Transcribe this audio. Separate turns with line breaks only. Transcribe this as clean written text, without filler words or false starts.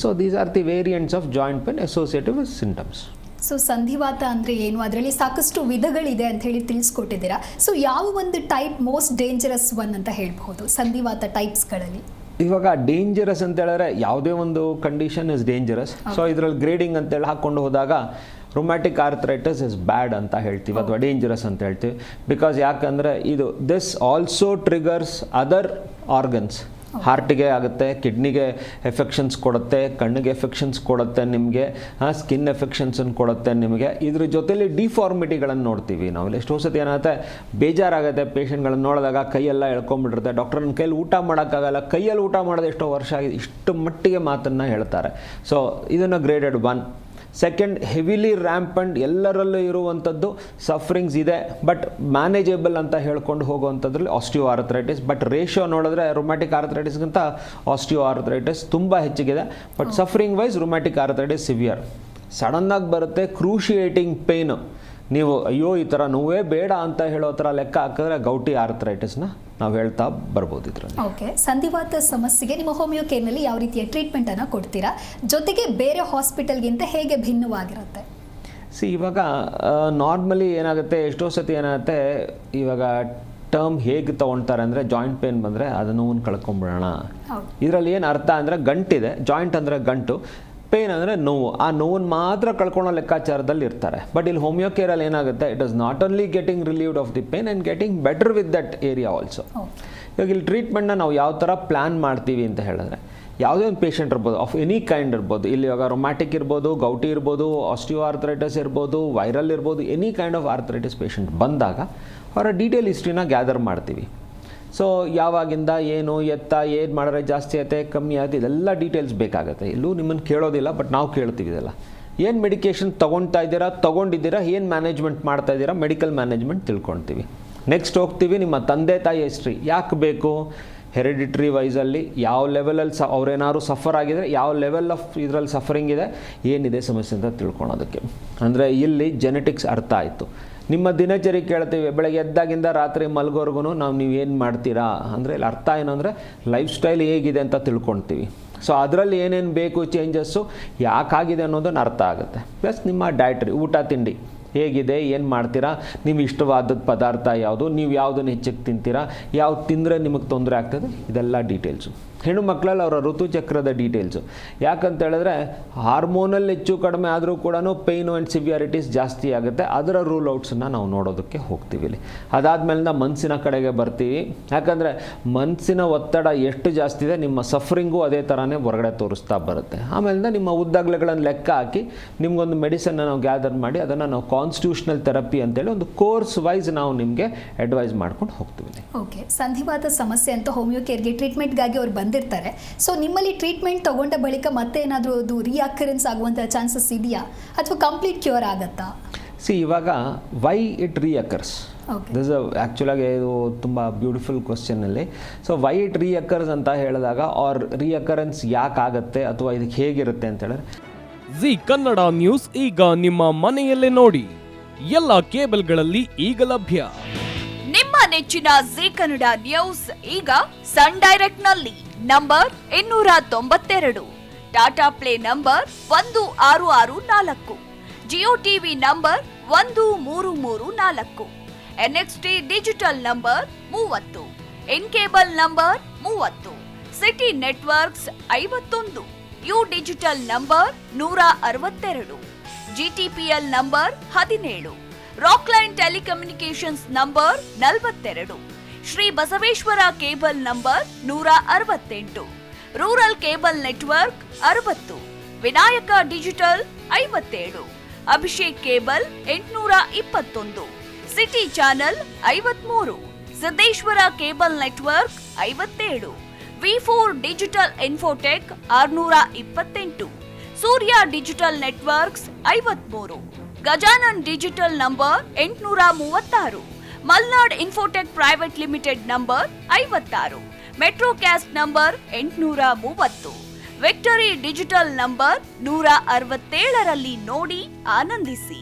So these are the variants of joint pain associated with symptoms.
So ಸಂಧಿವಾತ ಅಂದರೆ ಏನು, ಅದರಲ್ಲಿ ಸಾಕಷ್ಟು ವಿಧಗಳಿದೆ ಅಂತ ಹೇಳಿ ತಿಳಿಸ್ಕೊಟ್ಟಿದ್ದೀರಾ. ಸೊ ಯಾವ ಒಂದು ಟೈಪ್ ಮೋಸ್ಟ್ ಡೇಂಜರಸ್ ಒನ್ ಅಂತ ಹೇಳ್ಬಹುದು ಸಂಧಿವಾತ ಟೈಪ್ಸ್ಗಳಲ್ಲಿ?
ಇವಾಗ ಡೇಂಜರಸ್ ಅಂತ ಹೇಳಿದ್ರೆ ಯಾವುದೇ ಒಂದು ಕಂಡೀಷನ್ ಇಸ್ ಡೇಂಜರಸ್. ಸೊ ಇದರಲ್ಲಿ ಗ್ರೇಡಿಂಗ್ ಅಂತೇಳಿ ಹಾಕ್ಕೊಂಡು ಹೋದಾಗ ರೊಮ್ಯಾಟಿಕ್ ಆರ್ಥರೈಟಿಸ್ ಇಸ್ ಬ್ಯಾಡ್ ಅಂತ ಹೇಳ್ತೀವಿ ಅಥವಾ ಡೇಂಜರಸ್ ಅಂತ ಹೇಳ್ತೀವಿ. ಬಿಕಾಸ್ ಯಾಕಂದರೆ ಇದು this also triggers other organs. ಹಾರ್ಟಿಗೆ ಆಗುತ್ತೆ, ಕಿಡ್ನಿಗೆ ಎಫೆಕ್ಷನ್ಸ್ ಕೊಡುತ್ತೆ, ಕಣ್ಣಿಗೆ ಎಫೆಕ್ಷನ್ಸ್ ಕೊಡುತ್ತೆ, ನಿಮಗೆ ಸ್ಕಿನ್ ಎಫೆಕ್ಷನ್ಸನ್ನು ಕೊಡುತ್ತೆ ನಿಮಗೆ. ಇದ್ರ ಜೊತೆಲಿ ಡಿಫಾರ್ಮಿಟಿಗಳನ್ನು ನೋಡ್ತೀವಿ ನಾವು. ಎಷ್ಟೋ ಸತಿ ಏನಾಗುತ್ತೆ, ಬೇಜಾರಾಗುತ್ತೆ ಪೇಷಂಟ್ಗಳನ್ನು ನೋಡಿದಾಗ, ಕೈಯೆಲ್ಲ ಎಳ್ಕೊಂಡ್ಬಿಟ್ಟಿರುತ್ತೆ, ಡಾಕ್ಟರ್ ನನ್ನ ಕೈಯಲ್ಲಿ ಊಟ ಮಾಡೋಕ್ಕಾಗಲ್ಲ, ಕೈಯಲ್ಲಿ ಊಟ ಮಾಡೋದು ಎಷ್ಟೋ ವರ್ಷ ಆಗಿದೆ, ಇಷ್ಟು ಮಟ್ಟಿಗೆ ಮಾತನ್ನು ಹೇಳ್ತಾರೆ. ಸೊ ಇದನ್ನು ಗ್ರೇಡೆಡ್ 1. ಸೆಕೆಂಡ್, ಹೆವಿಲಿ ರ್ಯಾಂಪಂಡ್, ಎಲ್ಲರಲ್ಲೂ ಇರುವಂಥದ್ದು ಸಫರಿಂಗ್ಸ್ ಇದೆ, ಬಟ್ ಮ್ಯಾನೇಜೇಬಲ್ ಅಂತ ಹೇಳ್ಕೊಂಡು ಹೋಗುವಂಥದ್ರಲ್ಲಿ ಆಸ್ಟಿಯೋ ಆರ್ಥರೈಟಿಸ್. ಬಟ್ ರೇಷಿಯೋ ನೋಡಿದ್ರೆ ರೊಮ್ಯಾಟಿಕ್ ಆರ್ಥರೈಟಿಸ್ಗಿಂತ ಆಸ್ಟಿಯೋ ಆರ್ಥರೈಟಿಸ್ ತುಂಬ ಹೆಚ್ಚಿಗಿದೆ. But suffering wise rheumatic arthritis severe. ಸಡನ್ನಾಗಿ ಬರುತ್ತೆ ಕ್ರೂಷಿಯೇಟಿಂಗ್ ಪೇಯ್ನು, ನೀವು ಅಯ್ಯೋ ಈ ಥರ ನೋವೇ ಬೇಡ ಅಂತ ಹೇಳೋ ಥರ ಲೆಕ್ಕ ಹಾಕಿದ್ರೆ ಗೌಟಿ ಆರ್ಥರೈಟಿಸ್ನ ನಾವು ಹೇಳ್ತಾ ಬರ್ಬೋದು ಇದರಲ್ಲಿ.
ಓಕೆ, ಸಂಧಿವಾತ ಸಮಸ್ಯೆಗೆ ನಿಮ್ಮ ಹೋಮಿಯೋ ಕೇರ್ನಲ್ಲಿ ಯಾವ ರೀತಿಯ ಟ್ರೀಟ್ಮೆಂಟನ್ನು ಕೊಡ್ತೀರಾ? ಜೊತೆಗೆ ಬೇರೆ ಹಾಸ್ಪಿಟಲ್ಗಿಂತ ಹೇಗೆ ಭಿನ್ನವಾಗಿರುತ್ತೆ?
ಇವಾಗ ನಾರ್ಮಲಿ ಏನಾಗುತ್ತೆ, ಎಷ್ಟೋ ಸತಿ ಏನಾಗುತ್ತೆ, ಇವಾಗ ಟರ್ಮ್ ಹೇಗೆ ತೊಗೊಳ್ತಾರೆ ಅಂದರೆ ಜಾಯಿಂಟ್ ಪೇನ್ ಬಂದರೆ ಅದನ್ನು ಕಳ್ಕೊಂಬಿಡೋಣ. ಇದರಲ್ಲಿ ಏನು ಅರ್ಥ ಅಂದರೆ ಗಂಟಿದೆ, ಜಾಯಿಂಟ್ ಅಂದರೆ ಗಂಟು, ಪೇನ್ ಅಂದರೆ ನೋವು, ಆ ನೋವನ್ನು ಮಾತ್ರ ಕಳ್ಕೊಳ್ಳೋ ಲೆಕ್ಕಾಚಾರದಲ್ಲಿ ಇರ್ತಾರೆ. ಬಟ್ ಇಲ್ಲಿ ಹೋಮಿಯೋ ಕೇರಲ್ಲಿ ಏನಾಗುತ್ತೆ, it is not only getting relieved of the pain and getting better with that area also. ಇವಾಗ ಇಲ್ಲಿ ಟ್ರೀಟ್ಮೆಂಟ್ನ ನಾವು ಯಾವ ಥರ ಪ್ಲ್ಯಾನ್ ಮಾಡ್ತೀವಿ ಅಂತ ಹೇಳಿದ್ರೆ, ಯಾವುದೇ ಒಂದು ಪೇಷಂಟ್ ಇರ್ಬೋದು, ಆಫ್ ಎನಿ ಕೈಂಡ್ ಇರ್ಬೋದು, ಇಲ್ಲಿ ಇವಾಗ ರೊಮ್ಯಾಟಿಕ್ ಇರ್ಬೋದು, ಗೌಟಿ ಇರ್ಬೋದು, ಆಸ್ಟಿಯೋ ಆರ್ಥರೈಟಿಸ್ ಇರ್ಬೋದು, ವೈರಲ್ ಇರ್ಬೋದು, any kind of arthritis patient ಬಂದಾಗ ಅವರ ಡೀಟೇಲ್ ಹಿಸ್ಟ್ರಿನ ಗ್ಯಾದರ್ ಮಾಡ್ತೀವಿ. ಸೊ ಯಾವಾಗಿಂದ ಏನು ಎತ್ತ, ಏನು ಮಾಡಿದ್ರೆ ಜಾಸ್ತಿ ಆಯ್ತೆ ಕಮ್ಮಿ ಆಯ್ತು, ಇದೆಲ್ಲ ಡೀಟೇಲ್ಸ್ ಬೇಕಾಗುತ್ತೆ. ಇಲ್ಲೂ ನಿಮ್ಮನ್ನು ಕೇಳೋದಿಲ್ಲ, ಬಟ್ ನಾವು ಕೇಳ್ತೀವಿ ಇದೆಲ್ಲ. ಏನು ಮೆಡಿಕೇಷನ್ ತೊಗೊಂಡಿದ್ದೀರಾ, ಏನು ಮ್ಯಾನೇಜ್ಮೆಂಟ್ ಮಾಡ್ತಾ ಇದ್ದೀರಾ, ಮೆಡಿಕಲ್ ಮ್ಯಾನೇಜ್ಮೆಂಟ್ ತಿಳ್ಕೊಳ್ತೀವಿ. ನೆಕ್ಸ್ಟ್ ಹೋಗ್ತೀವಿ ನಿಮ್ಮ ತಂದೆ ತಾಯಿ ಹಿಸ್ಟ್ರಿ ಯಾಕೆ ಬೇಕು, ಹೆರಿಡಿಟ್ರಿ ವೈಸಲ್ಲಿ ಯಾವ ಲೆವೆಲಲ್ಲಿ ಅವ್ರೇನಾದ್ರು ಸಫರ್ ಆಗಿದರೆ ಯಾವ ಲೆವೆಲ್ ಆಫ್ ಇದರಲ್ಲಿ ಸಫರಿಂಗ್ ಇದೆ, ಏನಿದೆ ಸಮಸ್ಯೆ ಅಂತ ತಿಳ್ಕೊಳೋದಕ್ಕೆ. ಅಂದರೆ ಇಲ್ಲಿ ಜೆನೆಟಿಕ್ಸ್ ಅರ್ಥ ಆಯಿತು. ನಿಮ್ಮ ದಿನಚರಿ ಕೇಳ್ತೀವಿ, ಬೆಳಗ್ಗೆ ಎದ್ದಾಗಿಂದ ರಾತ್ರಿ ಮಲಗೋರ್ಗು ನೀವು ಏನು ಮಾಡ್ತೀರಾ ಅಂದರೆ ಇಲ್ಲಿ ಅರ್ಥ ಏನು ಅಂದರೆ ಲೈಫ್ ಸ್ಟೈಲ್ ಹೇಗಿದೆ ಅಂತ ತಿಳ್ಕೊಳ್ತೀವಿ. ಸೊ ಅದರಲ್ಲಿ ಏನೇನು ಬೇಕು ಚೇಂಜಸ್ಸು, ಯಾಕಾಗಿದೆ ಅನ್ನೋದನ್ನು ಅರ್ಥ ಆಗುತ್ತೆ. ಪ್ಲಸ್ ನಿಮ್ಮ ಡಯಟ್ರಿ, ಊಟ ತಿಂಡಿ ಹೇಗಿದೆ, ಏನು ಮಾಡ್ತೀರಾ, ನೀವು ಇಷ್ಟವಾದದ್ದು ಪದಾರ್ಥ ಯಾವುದು, ನೀವು ಯಾವುದನ್ನು ಹೆಚ್ಚಿಗೆ ತಿಂತೀರಾ, ಯಾವ್ದು ತಿಂದರೆ ನಿಮಗೆ ತೊಂದರೆ ಆಗ್ತದೆ, ಇದೆಲ್ಲ ಡೀಟೇಲ್ಸು. ಹೆಣ್ಣು ಮಕ್ಕಳಲ್ಲಿ ಅವರ ಋತುಚಕ್ರದ ಡೀಟೇಲ್ಸು. ಯಾಕಂತ ಹೇಳಿದ್ರೆ ಹಾರ್ಮೋನಲ್ಲಿ ಹೆಚ್ಚು ಕಡಿಮೆ ಆದರೂ ಕೂಡ ಪೇಯ್ನು ಆ್ಯಂಡ್ ಸಿವಿಯಾರಿಟೀಸ್ ಜಾಸ್ತಿ ಆಗುತ್ತೆ. ಅದರ ರೂಲ್ ಔಟ್ಸನ್ನು ನಾವು ನೋಡೋದಕ್ಕೆ ಹೋಗ್ತೀವಿ ಇಲ್ಲಿ. ಅದಾದಮೇಲೆ ಮನಸ್ಸಿನ ಕಡೆಗೆ ಬರ್ತೀವಿ. ಯಾಕಂದರೆ ಮನಸ್ಸಿನ ಒತ್ತಡ ಎಷ್ಟು ಜಾಸ್ತಿ ಇದೆ, ನಿಮ್ಮ ಸಫರಿಂಗು ಅದೇ ಥರನೇ ಹೊರಗಡೆ ತೋರಿಸ್ತಾ ಬರುತ್ತೆ. ಆಮೇಲೆ ನಿಮ್ಮ ಉದ್ದಗಲಗಳನ್ನು ಲೆಕ್ಕ ಹಾಕಿ ನಿಮಗೊಂದು ಮೆಡಿಸನ್ನ ನಾವು ಗ್ಯಾದರ್ ಮಾಡಿ ಅದನ್ನು ನಾವು ಕಾನ್ಸ್ಟಿಟ್ಯೂಷನಲ್ ಥೆರಪಿ ಅಂತೇಳಿ ಒಂದು ಕೋರ್ಸ್ ವೈಸ್ ನಾವು ನಿಮಗೆ ಅಡ್ವೈಸ್ ಮಾಡ್ಕೊಂಡು ಹೋಗ್ತೀವಿ.
ಓಕೆ, ಸಂಧಿವಾತ ಸಮಸ್ಯೆ ಅಂತ ಹೋಮಿಯೋ ಕೇರ್ಗೆ ಟ್ರೀಟ್ಮೆಂಟ್ಗಾಗಿ ಅವ್ರು ಬಂದಿರ್ತಾರೆ. ಸೊ ನಿಮ್ಮಲ್ಲಿ ಟ್ರೀಟ್ಮೆಂಟ್ ತಗೊಂಡ ಬಳಿಕ ಮತ್ತೆ ಏನಾದರೂ ಅದು ರಿಅಕರೆನ್ಸ್ ಆಗುವಂಥ ಚಾನ್ಸಸ್ ಇದೆಯಾ ಅಥವಾ ಕಂಪ್ಲೀಟ್ ಕ್ಯೂರ್ ಆಗುತ್ತಾ?
ಇವಾಗ ವೈ ಇಟ್ ರಿಅಕರ್ಸ್, ದಿಸ್ ಆ್ಯಕ್ಚುಲಾಗಿ ಇದು ತುಂಬ ಬ್ಯೂಟಿಫುಲ್ ಕ್ವಶನಲ್ಲಿ. ಸೊ ವೈ ಇಟ್ ರಿಅಕರ್ಸ್ ಅಂತ ಹೇಳಿದಾಗ ಆರ್ ರಿಅಕರೆನ್ಸ್ ಯಾಕಾಗತ್ತೆ ಅಥವಾ ಇದಕ್ಕೆ ಹೇಗಿರುತ್ತೆ ಅಂತ ಹೇಳಿದ್ರೆ,
ಜಿ ಕನ್ನಡ ನ್ಯೂಸ್ ಈಗ ನಿಮ್ಮ ಮನೆಯಲ್ಲೇ ನೋಡಿ, ಎಲ್ಲ ಕೇಬಲ್ಗಳಲ್ಲಿ ಈಗ ಲಭ್ಯ.
ನಿಮ್ಮ ನೆಚ್ಚಿನ ಜಿ ಕನ್ನಡ ನ್ಯೂಸ್ ಈಗ ಸನ್ ಡೈರೆಕ್ಟ್ ನಲ್ಲಿ number 292, Tata play number 1664, Jio TV number 1334, NXT digital number 30, N cable number 30, city networks 51, U digital number 162, GTPL number 17, Rockline telecommunications number 42, Shri Basaveshwara cable number 168, rural cable network 60, Vinayaka digital 57, Abhishek cable 821, city channel 53, Siddeshwara cable network 57, ವಿ4 digital infotech 628, Surya digital networks 53, Gajanan digital number 836, Malnad infotech private limited number 56, Metrocast number 830, victory digital number 167ರಲ್ಲಿ ನೋಡಿ ಆನಂದಿಸಿ.